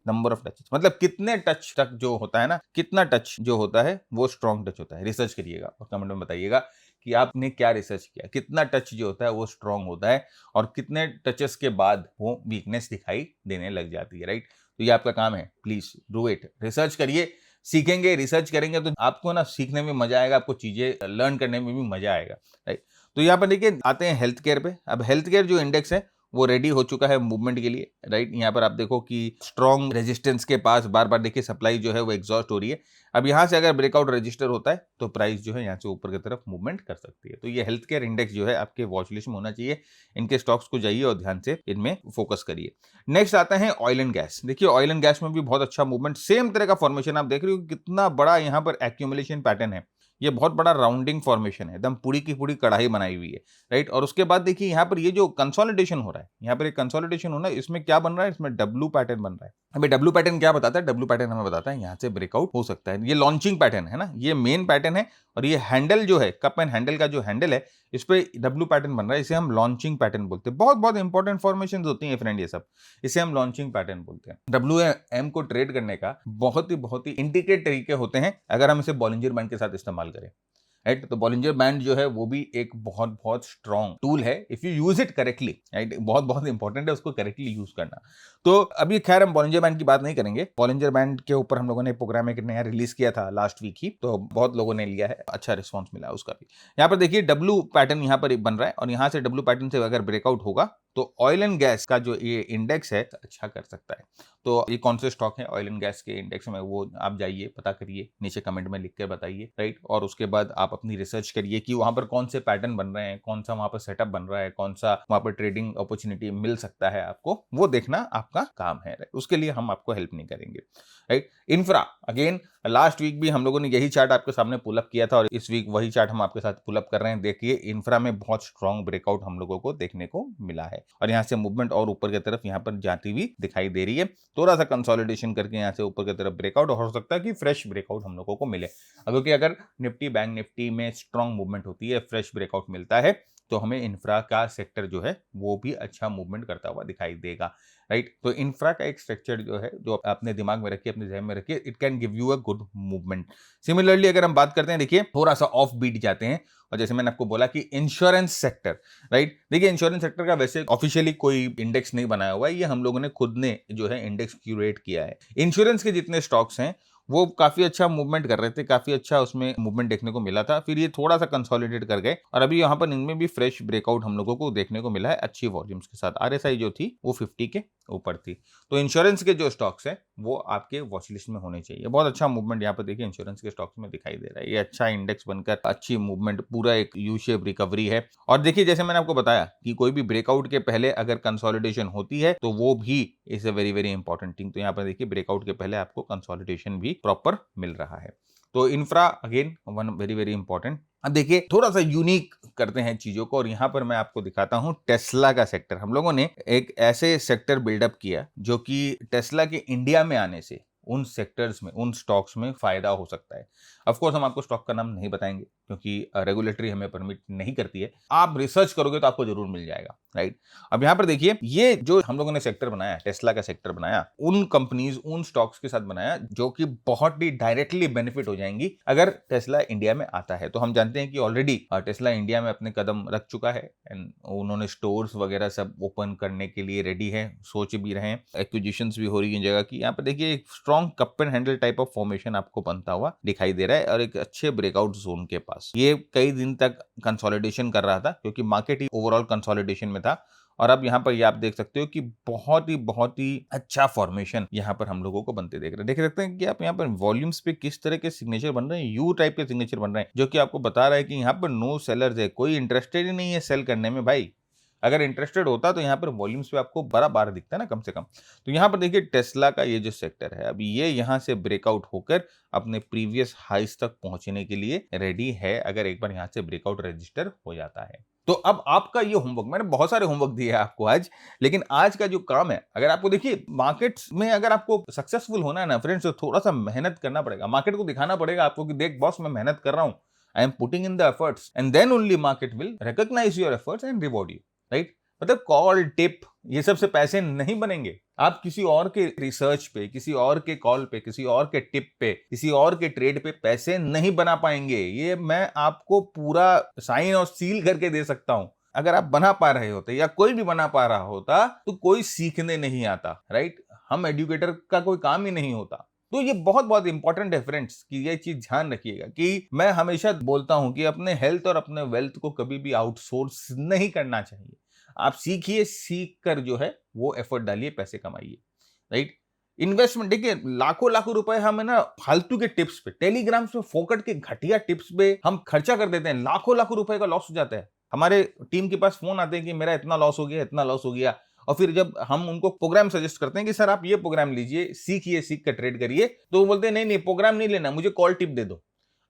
नंबर ऑफ टचेस मतलब कितने टच तक जो होता है ना, कितना टच जो होता है वो स्ट्रॉन्ग टच होता है। रिसर्च करिएगा और कमेंट में बताइएगा कि आपने क्या रिसर्च किया, कितना टच जो होता है वो स्ट्रॉन्ग होता है और कितने टचेस के बाद वो वीकनेस दिखाई देने लग जाती है, राइट। तो ये आपका काम है, प्लीज डू इट, रिसर्च करिए। सीखेंगे, रिसर्च करेंगे तो आपको ना सीखने में मजा आएगा, आपको चीजें लर्न करने में भी मजा आएगा, राइट। तो यहाँ पर देखिए आते हैं हेल्थ केयर पे। अब हेल्थ केयर जो इंडेक्स है वो रेडी हो चुका है मूवमेंट के लिए, राइट। यहाँ पर आप देखो कि स्ट्रॉन्ग रेजिस्टेंस के पास बार बार देखिए सप्लाई जो है वो एग्जॉस्ट हो रही है। अब यहाँ से अगर ब्रेकआउट रजिस्टर होता है तो प्राइस जो है यहाँ से ऊपर की तरफ मूवमेंट कर सकती है। तो ये हेल्थ केयर इंडेक्स जो है आपके वॉच लिस्ट में होना चाहिए। इनके स्टॉक्स को जाइए और ध्यान से इनमें फोकस करिए। नेक्स्ट आता है ऑयल एंड गैस। देखिए ऑयल एंड गैस में भी बहुत अच्छा मूवमेंट, सेम तरह का फॉर्मेशन आप देख रहे हो, कितना बड़ा यहाँ पर एक्यूमुलेशन पैटर्न है। ये बहुत बड़ा राउंडिंग फॉर्मेशन है, एकदम पूरी की पूरी कढ़ाई बनाई हुई है, राइट। और उसके बाद देखिए यहाँ पर ये जो कंसोलिडेशन हो रहा है, यहाँ पर एक कंसोलिडेशन होना है, इसमें क्या बन रहा है, इसमें डब्ल्यू पैटर्न बन रहा है। अभी डब्ल्यू पैटर्न क्या बताता है, डब्ल्यू पैटर्न हमें बताता है यहाँ से ब्रेकआउट हो सकता है। ये लॉन्चिंग पैटर्न है ना, ये मेन पैटर्न है, और ये हैंडल जो है, कप एंड हैंडल का जो हैंडल है, इस पे डब्ल्यू पैटर्न बन रहा है, इसे हम लॉन्चिंग पैटर्न बोलते हैं। बहुत बहुत इंपॉर्टेंट फॉर्मेशन होती है फ्रेंड ये सब, इसे हम लॉन्चिंग पैटर्न बोलते हैं। डब्ल्यू एम को ट्रेड करने का बहुत ही इंडिकेट तरीके होते हैं अगर हम इसे बॉलिंजर बैंड के साथ इस्तेमाल करें, राइट। तो बॉलिंजर बैंड जो है वो भी एक बहुत बहुत स्ट्रॉन्ग टूल है if you use it correctly, right. बहुत बहुत इंपॉर्टेंट है उसको करेक्टली यूज करना। तो अभी खैर हम बॉलिंजर बैंड की बात नहीं करेंगे। बॉलिंजर बैंड के ऊपर हम लोगों ने प्रोग्राम एक नया रिलीज किया था लास्ट वीक ही, तो बहुत लोगों ने लिया है, अच्छा रिस्पॉन्स मिला उसका भी। यहाँ पर देखिए डब्ल्यू पैटर्न यहाँ पर बन रहा है, और यहाँ से डब्ल्यू पैटर्न से अगर ब्रेकआउट होगा तो ऑयल एंड गैस का जो ये इंडेक्स है अच्छा कर सकता है। तो ये कौन से स्टॉक है ऑयल एंड गैस के इंडेक्स में, वो आप जाइए पता करिए, नीचे कमेंट में लिख कर बताइए, राइट। और उसके बाद आप अपनी रिसर्च करिए कि वहां पर कौन से पैटर्न बन रहे हैं, कौन सा वहां पर सेटअप बन रहा है, कौन सा वहां पर ट्रेडिंग अपॉर्चुनिटी मिल सकता है आपको, वो देखना आपका काम है, राइट। उसके लिए हम आपको हेल्प नहीं करेंगे, right. Infra again last week भी हम लोगों ने यही चार्ट आपके सामने पुलअप किया था, और इस वीक वही चार्ट हम आपके साथ पुलअप कर रहे हैं। देखिए इंफ्रा में बहुत स्ट्रॉन्ग ब्रेकआउट हम लोगों को देखने को मिला है, और यहाँ से मूवमेंट और ऊपर की तरफ यहाँ पर जाती हुई दिखाई दे रही है। थोड़ा सा कंसोलिडेशन करके यहाँ से ऊपर की तरफ ब्रेकआउट, हो सकता है कि फ्रेश ब्रेकआउट हम लोगों को मिले, क्योंकि अगर निफ्टी बैंक निफ्टी में स्ट्रॉन्ग मूवमेंट होती है, फ्रेश ब्रेकआउट मिलता है, तो हमें इंफ्रा का सेक्टर जो है वो भी अच्छा मूवमेंट करता हुआ दिखाई देगा, राइट। तो इंफ्रा का एक स्ट्रक्चर जो है, जो अपने दिमाग में रखिए, अपने जहन में रखिए, it can give you a good movement. Similarly अगर हम बात करते हैं, देखिए थोड़ा सा ऑफ बीट जाते हैं, और जैसे मैंने आपको बोला कि इंश्योरेंस सेक्टर, राइट। देखिए इंश्योरेंस सेक्टर का वैसे ऑफिशियली कोई इंडेक्स नहीं बनाया हुआ है, ये हम लोगों ने खुद ने जो है इंडेक्स क्यूरेट किया है। इंश्योरेंस के जितने स्टॉक्स हैं वो काफी अच्छा मूवमेंट कर रहे थे, काफी अच्छा उसमें मूवमेंट देखने को मिला था, फिर ये थोड़ा सा कंसोलिडेट कर गए, और अभी यहाँ पर इनमें भी फ्रेश ब्रेकआउट हम लोगों को देखने को मिला है अच्छी वॉल्यूम्स के साथ। आरएसआई जो थी वो 50 के ऊपर थी। तो इंश्योरेंस के जो स्टॉक्स हैं वो आपके वॉच लिस्ट में होने चाहिए। बहुत अच्छा मूवमेंट यहाँ पर देखिए इंश्योरेंस के स्टॉक्स में दिखाई दे रहा है। ये अच्छा इंडेक्स बनकर अच्छी मूवमेंट, पूरा एक यू शेप रिकवरी है। और देखिए जैसे मैंने आपको बताया कि कोई भी ब्रेकआउट के पहले अगर कंसोलिडेशन होती है तो वो भी is a very very important thing. तो यहाँ पर देखिए ब्रेकआउट के पहले आपको कंसोलिडेशन भी प्रॉपर मिल रहा है। तो infra again one very very important. अब देखिए थोड़ा सा यूनिक करते हैं चीजों को, और यहां पर मैं आपको दिखाता हूं टेस्ला का सेक्टर। हम लोगों ने एक ऐसे सेक्टर बिल्डअप किया जो कि टेस्ला के इंडिया में आने से उन सेक्टर्स में, उन स्टॉक्स में फायदा हो सकता है। ऑफ कोर्स हम आपको स्टॉक का नाम नहीं बताएंगे क्योंकि रेगुलेटरी हमें परमिट नहीं करती है। आप रिसर्च करोगे तो आपको जरूर मिल जाएगा, राइट। अब यहां पर देखिए ये जो हम लोगों ने सेक्टर बनाया, टेस्ला का सेक्टर बनाया, उन कंपनीज, उन स्टॉक्स के साथ बनाया जो कि बहुत ही डायरेक्टली बेनिफिट हो जाएंगी अगर टेस्ला इंडिया में आता है। तो हम जानते हैं कि ऑलरेडी टेस्ला इंडिया में अपने कदम रख चुका है, एंड उन्होंने स्टोर्स वगैरह सब ओपन करने के लिए रेडी है, सोच भी रहे हैं, एक्विजिशंस भी हो रही है जगह की। यहाँ पर देखिए एक strong cup and handle type of formation आपको बनता हुआ दिखाई दे रहा है, और एक अच्छे ब्रेकआउट जोन के पास ये कई दिन तक कंसोलिडेशन कर रहा था क्योंकि मार्केट ही ओवरऑल कंसोलिडेशन में था। और अब यहाँ पर ये आप देख सकते हो कि बहुत ही अच्छा फॉर्मेशन यहाँ पर हम लोगों को बनते देख रहे हैं। देख सकते हैं कि आप यहाँ पर वॉल्यूम्स पे किस तरह के सिग्नेचर बन रहे हैं, यू टाइप के सिग्नेचर बन रहे हैं, जो कि आपको बता रहा है कि यहाँ पर नो सेलर्स है, कोई इंटरेस्टेड ही नहीं है सेल करने में। भाई अगर इंटरेस्टेड होता तो यहाँ पर वॉल्यूम्स पे आपको बड़ा बार दिखता है ना, कम से कम। तो यहाँ पर देखिए टेस्ला का ये जो सेक्टर है, अभी ये यहाँ से ब्रेकआउट होकर अपने प्रीवियस हाइस तक पहुंचने के लिए रेडी है, अगर एक बार यहाँ से ब्रेकआउट रजिस्टर हो जाता है। तो अब आपका ये होमवर्क, मैंने बहुत सारे होमवर्क दिए हैं आपको आज, लेकिन आज का जो काम है, अगर आपको देखिए मार्केट्स में अगर आपको सक्सेसफुल होना है ना फ्रेंड्स, तो थोड़ा सा मेहनत करना पड़ेगा। मार्केट को दिखाना पड़ेगा आपको कि देख बॉस, मैं मेहनत कर रहा हूं, I am putting in the efforts, and then only market will recognise your efforts and reward you, right. मतलब कॉल, टिप, ये सब से पैसे नहीं बनेंगे। आप किसी और के रिसर्च पे, किसी और के कॉल पे, किसी और के टिप पे, किसी और के ट्रेड पे पैसे नहीं बना पाएंगे। ये मैं आपको पूरा साइन और सील करके दे सकता हूं। अगर आप बना पा रहे होते या कोई भी बना पा रहा होता तो कोई सीखने नहीं आता, राइट। हम एजुकेटर का कोई काम ही नहीं होता। तो ये बहुत इंपॉर्टेंट है फ्रेंड्स कि ये चीज ध्यान रखिएगा कि मैं हमेशा बोलता हूं कि अपने हेल्थ और अपने वेल्थ को कभी भी आउटसोर्स नहीं करना चाहिए। आप सीखिए, सीख कर जो है वो एफर्ट डालिए, पैसे कमाइए, राइट। इन्वेस्टमेंट देखिए लाखों लाखों रुपए हम है ना फालतू के टिप्स पे, टेलीग्राम पे फोकट के घटिया टिप्स पे हम खर्चा कर देते हैं, लाखों लाखों रुपए का लॉस हो जाता है। हमारे टीम के पास फोन आते हैं कि मेरा इतना लॉस हो गया, इतना लॉस हो गया, और फिर जब हम उनको प्रोग्राम सजेस्ट करते हैं कि सर आप ये प्रोग्राम लीजिए, सीखिए, सीख कर ट्रेड करिए, तो वो बोलते हैं नहीं नहीं प्रोग्राम नहीं लेना, मुझे कॉल टिप दे दो।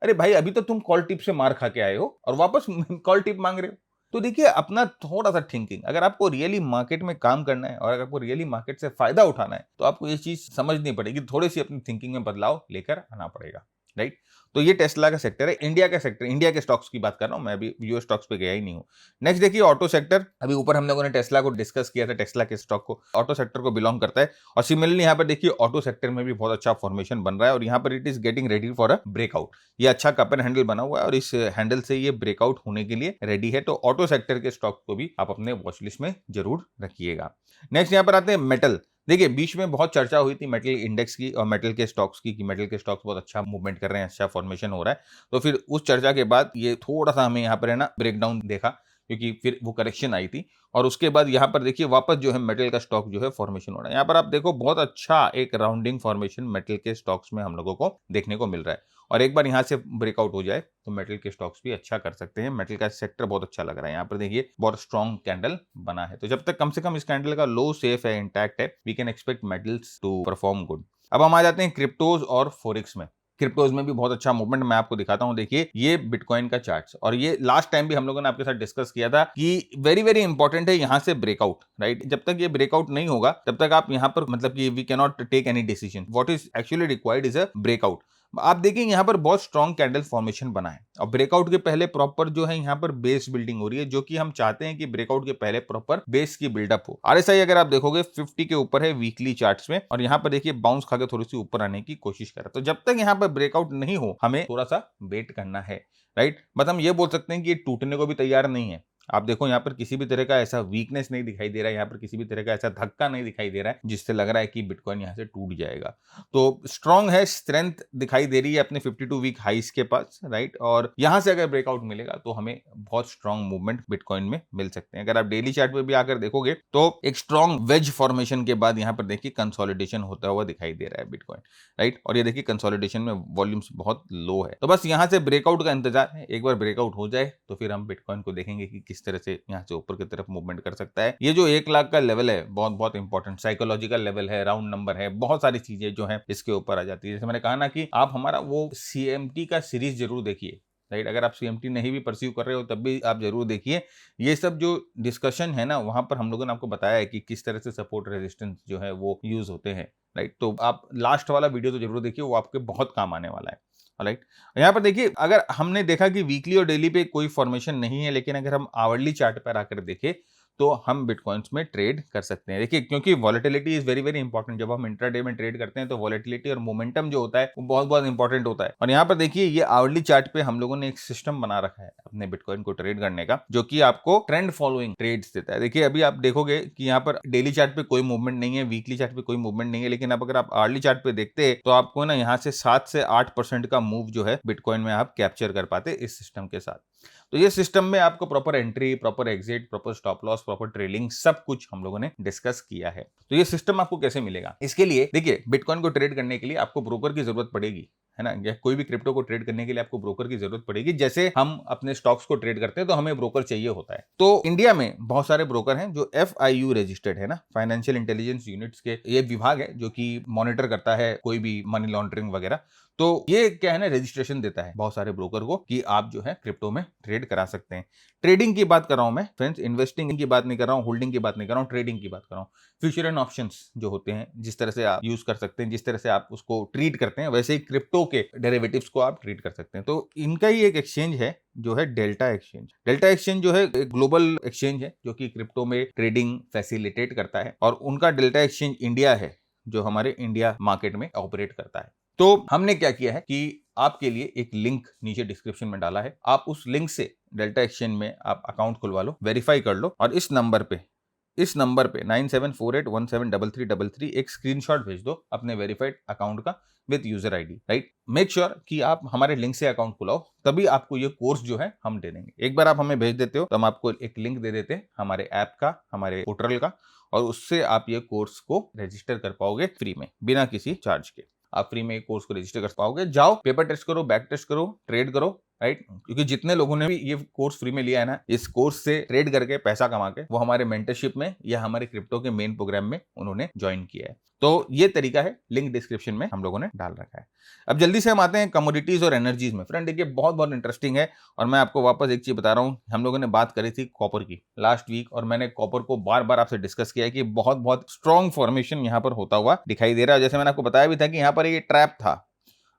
अरे भाई अभी तो तुम कॉल टिप से मार खा के आए हो और वापस कॉल टिप मांग रहे हो। तो देखिए अपना थोड़ा सा थिंकिंग, अगर आपको रियली मार्केट में काम करना है और अगर आपको रियली मार्केट से फायदा उठाना है तो आपको ये चीज समझनी पड़ेगी, थोड़ी सी अपनी थिंकिंग में बदलाव लेकर आना पड़ेगा, राइट। तो ये टेस्ला का सेक्टर है, इंडिया का सेक्टर, इंडिया के स्टॉक्स की बात कर रहा हूं मैं, अभी यूएस स्टॉक्स पे गया ही नहीं हूं। नेक्स्ट देखिए ऑटो सेक्टर। अभी ऊपर हम लोगों ने टेस्ला को डिस्कस किया था, टेस्ला के स्टॉक को, ऑटो सेक्टर को बिलोंग करता है। और सिमिलरली यहाँ पर देखिए ऑटो सेक्टर में भी बहुत अच्छा फॉर्मेशन बन रहा है और यहाँ पर it is getting ready for a breakout. ये अच्छा कप एंड हैंडल बना हुआ है और इस हैंडल से ये ब्रेकआउट होने के लिए रेडी है। तो ऑटो सेक्टर के स्टॉक को भी आप अपने वॉच लिस्ट में जरूर रखिएगा। नेक्स्ट यहाँ पर आते हैं मेटल। देखिए बीच में बहुत चर्चा हुई थी मेटल इंडेक्स की और मेटल के स्टॉक्स की कि मेटल के स्टॉक्स बहुत अच्छा मूवमेंट कर रहे हैं, अच्छा फॉर्मेशन हो रहा है। तो फिर उस चर्चा के बाद ये थोड़ा सा हमें यहाँ पर है ना ब्रेकडाउन देखा, क्योंकि फिर वो करेक्शन आई थी और उसके बाद यहाँ पर देखिए वापस जो है मेटल का स्टॉक जो है फॉर्मेशन हो रहा है। यहाँ पर आप देखो बहुत अच्छा एक राउंडिंग फॉर्मेशन मेटल के स्टॉक्स में हम लोगों को देखने को मिल रहा है। और एक बार यहाँ से ब्रेकआउट हो जाए तो मेटल के स्टॉक्स भी अच्छा कर सकते हैं। मेटल का सेक्टर बहुत अच्छा लग रहा है। यहाँ पर देखिए बहुत स्ट्रॉन्ग कैंडल बना है, तो जब तक कम से कम इस कैंडल का लो सेफ है, इंटैक्ट है, we can expect metals to perform good. अब हम आ जाते हैं क्रिप्टोज और फोरेक्स में। क्रिप्टोज में भी बहुत अच्छा मूवमेंट मैं आपको दिखाता हूं। देखिए ये बिटकॉइन का चार्ट्स, और ये लास्ट टाइम भी हम लोगों ने आपके साथ डिस्कस किया था कि वेरी वेरी इंपॉर्टेंट है यहां से ब्रेकआउट, राइट। जब तक ये ब्रेकआउट नहीं होगा तब तक आप यहां पर मतलब कि we can not take any decision. What is actually required is a breakout. आप देखेंगे यहाँ पर बहुत स्ट्रॉन्ग कैंडल फॉर्मेशन बना है और ब्रेकआउट के पहले प्रॉपर जो है यहाँ पर बेस बिल्डिंग हो रही है, जो कि हम चाहते हैं कि ब्रेकआउट के पहले प्रॉपर बेस की बिल्डअप हो। आरएसआई अगर आप देखोगे 50 के ऊपर है वीकली चार्ट्स में और यहाँ पर देखिए बाउंस खा के थोड़ी सी ऊपर आने की कोशिश कर रहा है। तो जब तक यहाँ पर ब्रेकआउट नहीं हो हमें थोड़ा सा वेट करना है, राइट। बट हम ये बोल सकते हैं कि ये टूटने को भी तैयार नहीं है। आप देखो यहाँ पर किसी भी तरह का ऐसा वीकनेस नहीं दिखाई दे रहा है, यहाँ पर किसी भी तरह का ऐसा धक्का नहीं दिखाई दे रहा है जिससे लग रहा है कि बिटकॉइन यहाँ से टूट जाएगा। तो स्ट्रॉन्ग है, स्ट्रेंथ दिखाई दे रही है अपने 52 वीक हाइस के पास, राइट। और यहाँ से अगर ब्रेकआउट मिलेगा तो हमें बहुत स्ट्रॉन्ग मूवमेंट बिटकॉइन में मिल सकते हैं। अगर आप डेली चार्ट पे भी आकर देखोगे तो एक स्ट्रॉन्ग वेज फॉर्मेशन के बाद यहाँ पर देखिए कंसोलिडेशन होता हुआ दिखाई दे रहा है बिटकॉइन, राइट। और ये देखिए कंसोलिडेशन में वॉल्यूम्स बहुत लो है। तो बस यहाँ से ब्रेकआउट का इंतजार है। एक बार ब्रेकआउट हो जाए तो फिर हम बिटकॉइन को देखेंगे कि किस तरह से यहाँ से ऊपर की तरफ मूवमेंट कर सकता है। ये जो 1 लाख का लेवल है बहुत बहुत इंपॉर्टेंट साइकोलॉजिकल लेवल है, राउंड नंबर है, बहुत सारी चीजें जो है इसके ऊपर आ जाती है। जैसे मैंने कहा ना कि आप हमारा वो CMT का सीरीज जरूर देखिए, राइट। अगर आप CMT नहीं भी परस्यू कर रहे हो तब भी आप जरूर देखिए। ये सब जो डिस्कशन है ना वहां पर हम लोगों ने आपको बताया है कि किस तरह से सपोर्ट रेजिस्टेंस जो है वो यूज होते हैं, राइट। तो आप लास्ट वाला वीडियो तो जरूर देखिए, वो आपके बहुत काम आने वाला है, राइट। यहाँ पर देखिए अगर हमने देखा कि वीकली और डेली पे कोई फॉर्मेशन नहीं है, लेकिन अगर हम आवरली चार्ट पर आकर देखें तो हम बिटकॉइंस में ट्रेड कर सकते हैं। देखिए क्योंकि volatility is very very important. जब हम इंट्राडे में ट्रेड करते हैं तो वॉलेटिलिटी और मोमेंटम जो होता है वो बहुत बहुत इंपॉर्टेंट होता है। और यहाँ पर देखिए ये आवरली चार्ट पे हम लोगों ने एक सिस्टम बना रखा है अपने बिटकॉइन को ट्रेड करने का, जो कि आपको ट्रेंड फॉलोइंग ट्रेड्स देता है। देखिए अभी आप देखोगे कि यहाँ पर डेली चार्ट पे कोई मूवमेंट नहीं है, वीकली चार्ट पे कोई मूवमेंट नहीं है, लेकिन अब अगर आप आवरली चार्ट पे देखते हैं तो आपको ना यहाँ से 7 से 8% का मूव जो है बिटकॉइन में आप कैप्चर कर पाते इस सिस्टम के साथ। तो ये सिस्टम में आपको proper entry, proper exit, proper stop loss, proper trailing सब कुछ हम लोगों ने डिस्कस किया है। तो ये सिस्टम आपको कैसे मिलेगा? इसके लिए देखिए बिटकॉइन को ट्रेड करने के लिए आपको ब्रोकर की जरूरत पड़ेगी, है ना। या कोई भी क्रिप्टो को ट्रेड करने के लिए आपको ब्रोकर की जरूरत पड़ेगी। जैसे हम अपने स्टॉक्स को ट्रेड करते हैं तो हमें ब्रोकर चाहिए होता है। तो इंडिया में बहुत सारे ब्रोकर हैं जो FIU रजिस्टर्ड है ना, फाइनेंशियल इंटेलिजेंस यूनिट्स के ये विभाग है जो कि मॉनिटर करता है कोई भी मनी लॉन्ड्रिंग वगैरह। तो ये क्या है ना, रजिस्ट्रेशन देता है बहुत सारे ब्रोकर को कि आप जो है क्रिप्टो में ट्रेड करा सकते हैं। ट्रेडिंग की बात कर रहा हूं मैं फ्रेंड्स, इन्वेस्टिंग की बात नहीं कर रहा हूं, होल्डिंग की बात नहीं कर रहा हूं, ट्रेडिंग की बात कर रहा हूं। फ्यूचर एंड ऑप्शंस जो होते हैं जिस तरह से आप यूज कर सकते हैं, जिस तरह से आप उसको ट्रीट करते हैं, वैसे ही क्रिप्टो के डेरिवेटिव्स को आप ट्रीट कर सकते हैं। तो इनका ही एक एक्सचेंज है जो है डेल्टा एक्सचेंज। डेल्टा एक्सचेंज जो है एक ग्लोबल एक्सचेंज है जो कि क्रिप्टो में ट्रेडिंग फैसिलिटेट करता है और उनका डेल्टा एक्सचेंज इंडिया है जो हमारे इंडिया मार्केट में ऑपरेट करता है। तो हमने क्या किया है कि आपके लिए एक लिंक नीचे डिस्क्रिप्शन में डाला है, आप उस लिंक से डेल्टा एक्सचेंज में आप अकाउंट खुलवा लो, वेरीफाई कर लो और इस नंबर पे 9748173333 एक स्क्रीनशॉट भेज दो अपने वेरीफाइड अकाउंट का with user ID, right. Make sure कि आप हमारे लिंक से अकाउंट खुलाओ, तभी आपको ये कोर्स जो है हम दे देंगे। एक बार आप हमें भेज देते हो तो हम आपको एक लिंक दे देते हैं हमारे ऐप का, हमारे पोर्टल का, और उससे आप ये कोर्स को रजिस्टर कर पाओगे फ्री में, बिना किसी चार्ज के। आप फ्री में कोर्स को रजिस्टर कर पाओगे। जाओ पेपर टेस्ट करो, बैक टेस्ट करो, ट्रेड करो, राइट। क्योंकि जितने लोगों ने भी ये कोर्स फ्री में लिया है ना, इस कोर्स से ट्रेड करके पैसा कमा के वो हमारे मेंटरशिप में या हमारे क्रिप्टो के मेन प्रोग्राम में उन्होंने ज्वाइन किया है। तो ये तरीका है, लिंक डिस्क्रिप्शन में हम लोगों ने डाल रखा है। अब जल्दी से हम आते हैं कमोडिटीज और एनर्जीज में। फ्रेंड देखिए बहुत बहुत इंटरेस्टिंग है और मैं आपको वापस एक चीज बता रहा हूँ। हम लोगों ने बात करी थी कॉपर की लास्ट वीक और मैंने कॉपर को बार बार आपसे डिस्कस किया है कि बहुत बहुत स्ट्रॉन्ग फॉर्मेशन यहाँ पर होता हुआ दिखाई दे रहा है। जैसे मैंने आपको बताया भी था कि यहाँ पर ये ट्रैप था।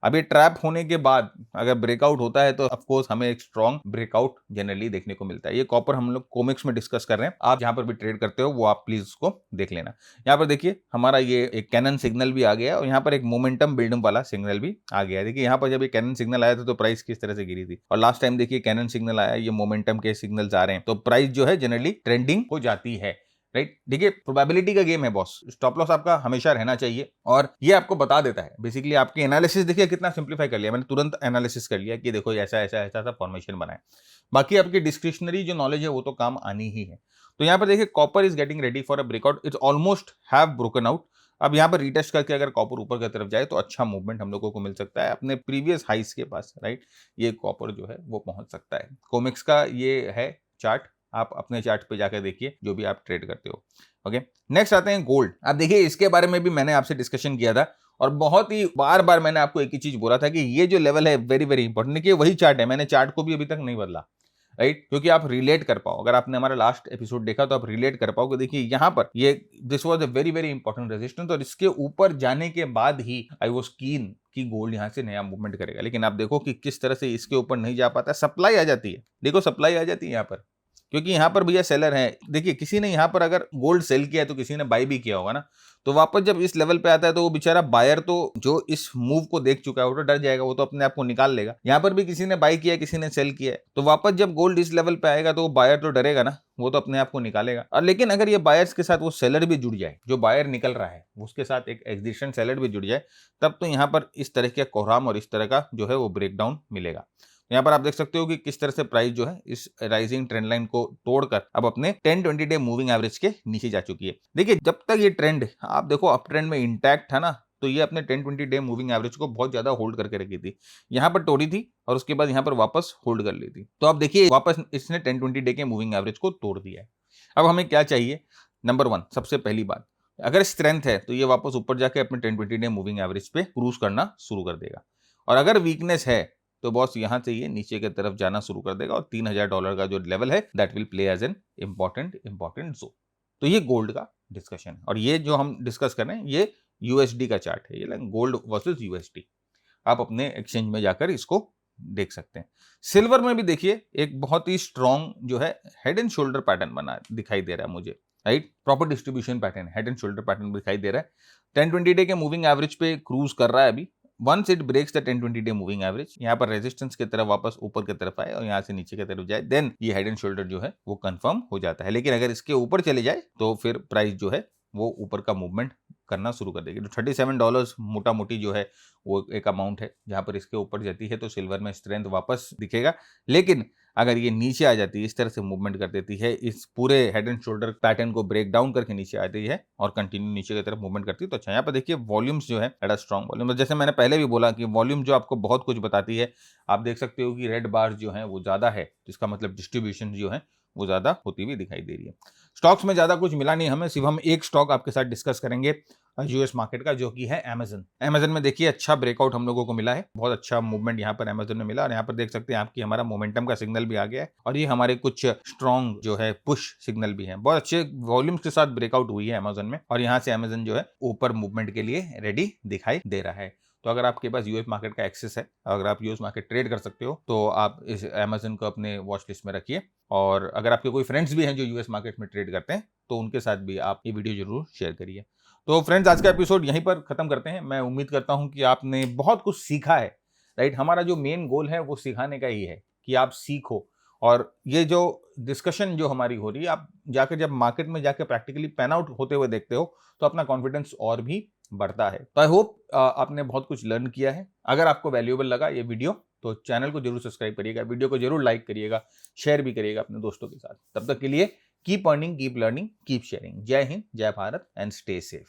अब ये ट्रैप होने के बाद अगर ब्रेकआउट होता है तो ऑफ कोर्स हमें एक स्ट्रॉन्ग ब्रेकआउट जनरली देखने को मिलता है। ये कॉपर हम लोग कोमिक्स में डिस्कस कर रहे हैं, आप जहां पर भी ट्रेड करते हो वो आप प्लीज उसको देख लेना। यहाँ पर देखिए हमारा ये एक कैनन सिग्नल भी आ गया और यहाँ पर एक मोमेंटम बिल्डिंग वाला सिग्नल भी आ गया। देखिए यहाँ पर जब ये कैनन सिग्नल आया था तो प्राइस किस तरह से गिरी थी, और लास्ट टाइम देखिए कैनन सिग्नल आया, ये मोमेंटम के सिग्नल्स आ रहे हैं तो प्राइस जो है जनरली ट्रेंडिंग हो जाती है, राइट। देखिए प्रोबेबिलिटी का गेम है बॉस, स्टॉप लॉस आपका हमेशा रहना चाहिए और ये आपको बता देता है बेसिकली आपकी एनालिसिस। देखिए कितना सिंप्लीफाई कर लिया मैंने, तुरंत एनालिसिस कर लिया कि देखो ऐसा ऐसा ऐसा ऐसा फॉर्मेशन बना है। बाकी आपकी डिस्क्रिशनरी जो नॉलेज है वो तो काम आनी ही है। तो यहाँ पर देखिए copper is getting ready for a breakout, it's almost have broken out. अब यहाँ पर रिटेस्ट करके अगर कॉपर ऊपर की तरफ जाए तो अच्छा मूवमेंट हम लोगों को मिल सकता है अपने प्रीवियस हाइस के पास, राइट। ये कॉपर जो है वो पहुंच सकता है। कोमिक्स का ये है चार्ट, आप अपने चार्ट पे जाकर देखिए जो भी आप ट्रेड करते हो। ओके नेक्स्ट आते हैं गोल्ड। अब देखिए इसके बारे में भी मैंने आपसे डिस्कशन किया था और बहुत ही बार बार मैंने आपको एक ही चीज बोला था कि ये जो लेवल है वेरी वेरी इंपॉर्टेंट। देखिए वही चार्ट है, मैंने चार्ट को भी अभी तक नहीं बदला, राइट। क्योंकि आप रिलेट कर पाओ, अगर आपने हमारा लास्ट एपिसोड देखा तो आप रिलेट कर पाओगे। देखिए यहाँ पर ये this was a very very important resistance और इसके ऊपर जाने के बाद ही आई वाज कीन कि गोल्ड यहाँ से नया मूवमेंट करेगा, लेकिन आप देखो कि किस तरह से इसके ऊपर नहीं जा पाता, सप्लाई आ जाती है। देखो सप्लाई आ जाती है यहाँ पर, क्योंकि यहाँ पर भैया सेलर है। देखिए किसी ने यहाँ पर अगर गोल्ड सेल किया है तो किसी ने बाई भी किया होगा ना, तो वापस जब इस लेवल पे आता है तो वो बेचारा बायर तो जो इस मूव को देख चुका है वो तो डर जाएगा, वो तो अपने आप को निकाल लेगा। यहाँ पर भी किसी ने बाई किया है, किसी ने सेल किया है, तो वापस जब गोल्ड इस लेवल पे आएगा तो बायर तो डरेगा ना, वो तो अपने आप को निकालेगा। और लेकिन अगर ये बायर्स के साथ वो सेलर भी जुड़ जाए, जो बायर निकल रहा है उसके साथ एक एग्जिस्टेंट सेलर भी जुड़ जाए, तब तो यहाँ पर इस तरह के कोहराम और इस तरह का जो है वो ब्रेकडाउन मिलेगा। यहाँ पर आप देख सकते हो कि किस तरह से प्राइस जो है इस राइजिंग ट्रेंड लाइन को तोड़कर अब अपने 10-20 डे मूविंग एवरेज के नीचे जा चुकी है। देखिए जब तक ये ट्रेंड आप देखो अप ट्रेंड में इंटैक्ट था ना, तो ये अपने 10-20 डे मूविंग एवरेज को बहुत ज्यादा होल्ड करके रखी थी, यहाँ पर तोड़ी थी और उसके बाद यहाँ पर वापस होल्ड कर ली थी। तो आप देखिए वापस इसने 10-20 डे के मूविंग एवरेज को तोड़ दिया है। अब हमें क्या चाहिए? नंबर 1 सबसे पहली बात, अगर स्ट्रेंथ है तो ये वापस ऊपर जाके अपने 10-20 डे मूविंग एवरेज पे क्रूज करना शुरू कर देगा, और अगर वीकनेस है तो बॉस यहां से ये नीचे की तरफ जाना शुरू कर देगा और $3000 का जो लेवल है that will play as an important zone. तो ये गोल्ड का डिस्कशन है, और ये जो हम डिस्कस कर रहे हैं ये यूएसडी का चार्ट है, ये गोल्ड वर्सेस यूएसडी। आप अपने एक्सचेंज में जाकर इसको देख सकते हैं। सिल्वर में भी देखिए एक बहुत ही स्ट्रॉन्ग जो है हेड एंड शोल्डर पैटर्न बना दिखाई दे रहा है मुझे, right? Proper distribution pattern, head and shoulder pattern दिखाई दे रहा है। 10-20 डे के मूविंग एवरेज पे क्रूज कर रहा है अभी। Once it breaks the 10-20 day moving average, यहाँ पर रेजिस्टेंस की तरफ वापस ऊपर की तरफ आए और यहाँ से नीचे की तरफ जाए, देन ये हेड एंड शोल्डर जो है वो कंफर्म हो जाता है। लेकिन अगर इसके ऊपर चले जाए तो फिर प्राइस जो है वो ऊपर का मूवमेंट करना शुरू कर देगी। तो $37 मोटा मोटी जो है वो एक अमाउंट है जहां पर इसके ऊपर जाती है तो सिल्वर में स्ट्रेंथ वापस दिखेगा। लेकिन अगर ये नीचे आ जाती है, इस तरह से मूवमेंट कर देती है, इस पूरे हेड एंड शोल्डर पैटर्न को ब्रेक डाउन करके नीचे आती है और कंटिन्यू नीचे की तरफ मूवमेंट करती है, तो अच्छा यहाँ पर देखिए वॉल्यूम्स जो है एट स्ट्रॉन्ग वॉल्यूम। जैसे मैंने पहले भी बोला कि वॉल्यूम जो आपको बहुत कुछ बताती है, आप देख सकते हो कि रेड बार जो है वो ज्यादा है, जिसका मतलब डिस्ट्रीब्यूशन जो है वो ज्यादा होती हुई दिखाई दे रही है। स्टॉक्स में ज्यादा कुछ मिला नहीं हमें, सिर्फ हम एक स्टॉक आपके साथ डिस्कस करेंगे यूएस मार्केट का, जो कि है अमेजन। अमेजन में देखिए अच्छा ब्रेकआउट हम लोगों को मिला है, बहुत अच्छा मूवमेंट यहाँ पर अमेजन में मिला, और यहाँ पर देख सकते हैं आपकी हमारा मोमेंटम का सिग्नल भी आ गया है, और ये हमारे कुछ स्ट्रॉन्ग जो है पुश सिग्नल भी है। बहुत अच्छे वॉल्यूम्स के साथ ब्रेकआउट हुई है अमेजन में, और यहाँ से अमेजन जो है ऊपर मूवमेंट के लिए रेडी दिखाई दे रहा है। तो अगर आपके पास यूएस मार्केट का एक्सेस है, अगर आप यूएस मार्केट ट्रेड कर सकते हो, तो आप इस अमेजन को अपने वॉच लिस्ट में रखिए। और अगर आपके कोई फ्रेंड्स भी हैं जो यूएस मार्केट में ट्रेड करते हैं, तो उनके साथ भी आप ये वीडियो जरूर शेयर करिए। तो फ्रेंड्स आज का एपिसोड यहीं पर खत्म करते हैं। मैं उम्मीद करता हूं कि आपने बहुत कुछ सीखा है, राइट? हमारा जो मेन गोल है वो सिखाने का ही है कि आप सीखो, और ये जो डिस्कशन जो हमारी हो रही है, आप जाकर जब मार्केट में जाकर प्रैक्टिकली पैन आउट होते हुए देखते हो तो अपना कॉन्फिडेंस और भी बढ़ता है। तो आई होप आपने बहुत कुछ लर्न किया है। अगर आपको वैल्यूएबल लगा ये वीडियो तो चैनल को जरूर सब्सक्राइब करिएगा, वीडियो को जरूर लाइक करिएगा, शेयर भी करिएगा अपने दोस्तों के साथ। तब तक के लिए keep earning, keep learning, keep sharing. जय हिंद, जय भारत एंड स्टे सेफ।